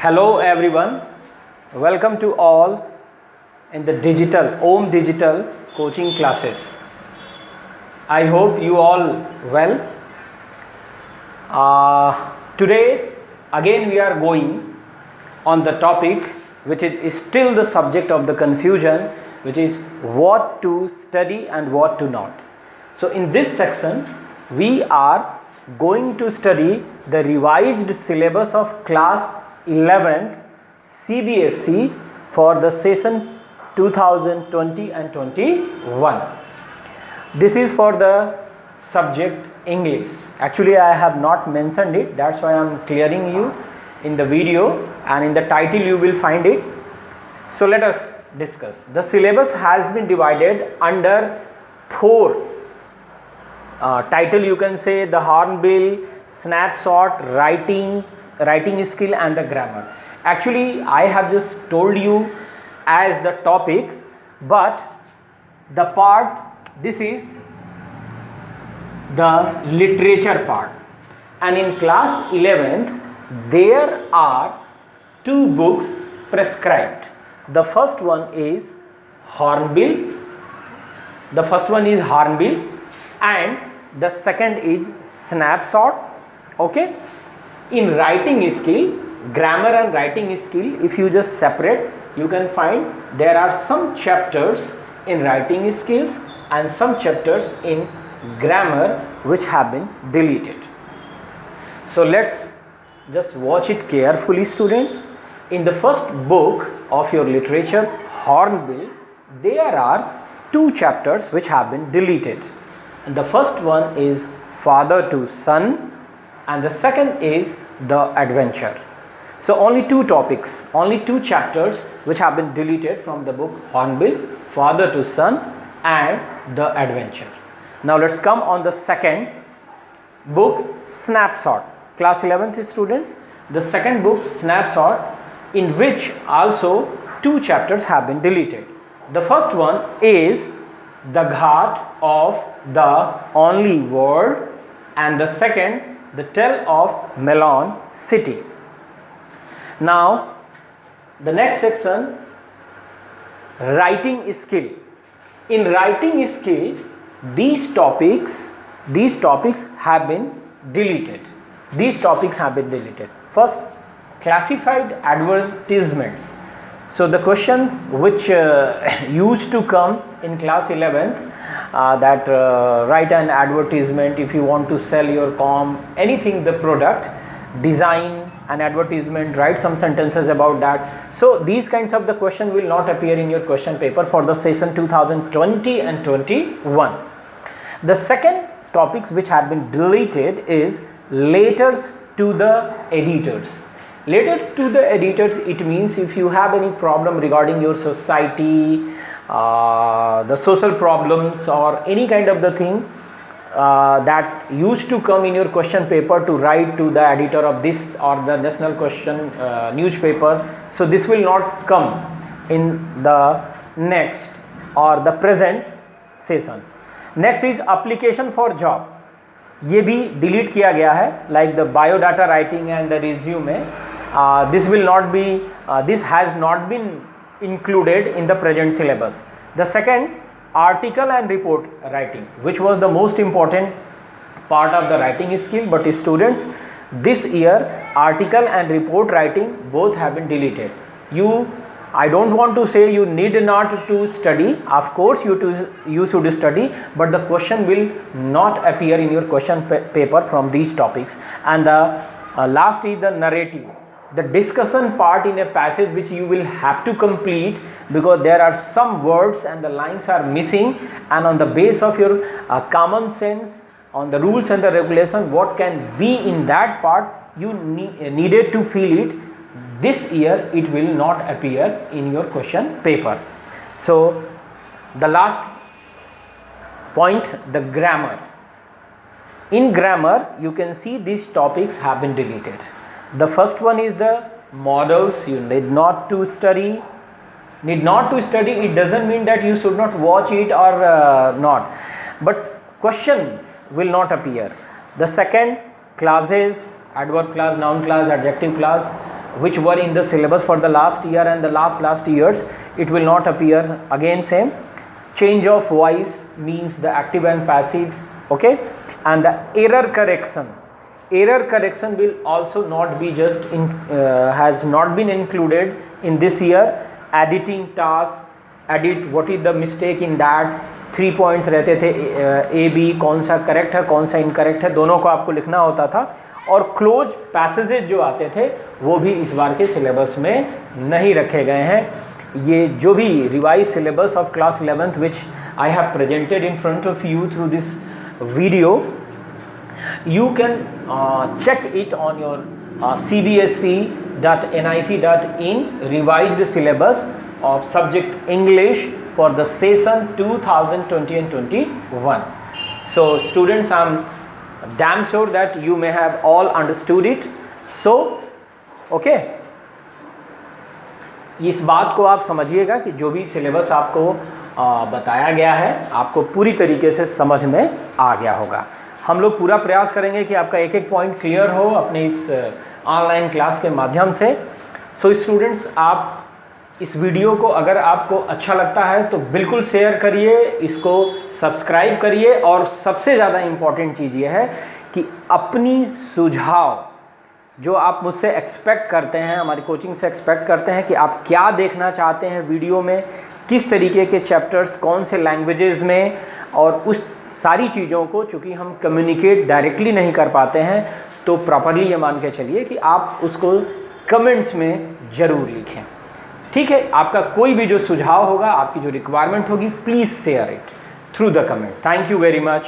Hello everyone, welcome to all in the Om Digital coaching classes. I hope you all well. Today again we are going on the topic which is still the subject of the confusion, which is what to study and what to not. So in this section we are going to study the revised syllabus of class 11th CBSE for the session 2020 and 21. This is for the subject English. Actually I have not mentioned it, that's why I am clearing you in the video, and in the title you will find it. So let us discuss. The syllabus has been divided under 4 title. You can say the hornbill, snapshot, writing skill and the grammar. Actually I have just told you as the topic, but the part, this is the literature part, and in class 11th there are 2 books prescribed. The first one is hornbill, and the second is snapshot. Okay, in writing skill, grammar and writing skill, if you just separate, you can find there are some chapters in writing skills and some chapters in grammar which have been deleted. So let's just watch it carefully, student. In the first book of your literature, hornbill, there are 2 chapters which have been deleted. And the first one is father to son, and the second is the adventure. So only 2 topics, only 2 chapters which have been deleted from the book hornbill, father to son and the adventure. Now let's come on the second book, snapshot. Class 11th students, the second book, snapshot, in which also 2 chapters have been deleted. The first one is the ghat of the only world, and the second, the tale of Melon City. Now the next section, writing skill. In writing skill, these topics have been deleted. First, classified advertisements. So the questions which used to come in class 11th, that write an advertisement if you want to sell your anything, the product, design an advertisement, write some sentences about that. So these kinds of the question will not appear in your question paper for the session 2020 and 21. The second topics which had been deleted is letters to the editors. Letters to the editors, it means if you have any problem regarding your society, the social problems or any kind of the thing that used to come in your question paper to write to the editor of this or the national question newspaper. So this will not come in the next or the present session. Next is application for job. ये भी delete किया गया है, like the biodata writing and the resume. This will not be, this has not been included in the present syllabus. The second, article and report writing, which was the most important part of the writing skill, but students, this year article and report writing both have been deleted. I don't want to say you need not to study, of course you should study, but the question will not appear in your question paper from these topics. And the last is the narrative, the discussion part in a passage which you will have to complete, because there are some words and the lines are missing, and on the base of your common sense, on the rules and the regulation, what can be in that part, you needed to feel it. This year it will not appear in your question paper. So the last point, the grammar. In grammar you can see these topics have been deleted. The first one is the models. You need not to study. It doesn't mean that you should not watch it or not, but questions will not appear. The second, classes, adverb class, noun class, adjective class. which were in the syllabus for the last year and the last years, it will not appear again same. Change of voice means the active and passive, okay, and the error correction will also not be just in has not been included in this year. Editing task, edit what is the mistake in that, 3 points रहते थे, A B कौन सा correct है कौन सा incorrect है, दोनों को आपको लिखना होता था। और क्लोज पैसेजेस जो आते थे वो भी इस बार के सिलेबस में नहीं रखे गए हैं। ये जो भी revise syllabus of class 11th which I have presented in front of you through this video, you can check it on your cbsc.nic.in revised syllabus of subject English for the session 2020 and 21. So students, I'm damn sure that you may have all understood it. So okay, इस बात को आप समझिएगा कि जो भी syllabus आपको बताया गया है आपको पूरी तरीके से समझ में आ गया होगा। हम लोग पूरा प्रयास करेंगे कि आपका एक एक पॉइंट क्लियर हो अपने इस ऑनलाइन क्लास के माध्यम से। सो स्टूडेंट्स, आप इस वीडियो को अगर आपको अच्छा लगता है तो बिल्कुल शेयर करिए, इसको सब्सक्राइब करिए, और सबसे ज़्यादा इम्पॉर्टेंट चीज़ ये है कि अपनी सुझाव जो आप मुझसे एक्सपेक्ट करते हैं, हमारी कोचिंग से एक्सपेक्ट करते हैं कि आप क्या देखना चाहते हैं वीडियो में, किस तरीके के चैप्टर्स, कौन से लैंग्वेजेस में, और उस सारी चीज़ों को चूँकि हम कम्युनिकेट डायरेक्टली नहीं कर पाते हैं तो प्रॉपरली ये मान के चलिए कि आप उसको कमेंट्स में ज़रूर लिखें। ठीक है, आपका कोई भी जो सुझाव होगा, आपकी जो रिक्वायरमेंट होगी, please share it through the comment. Thank you very much.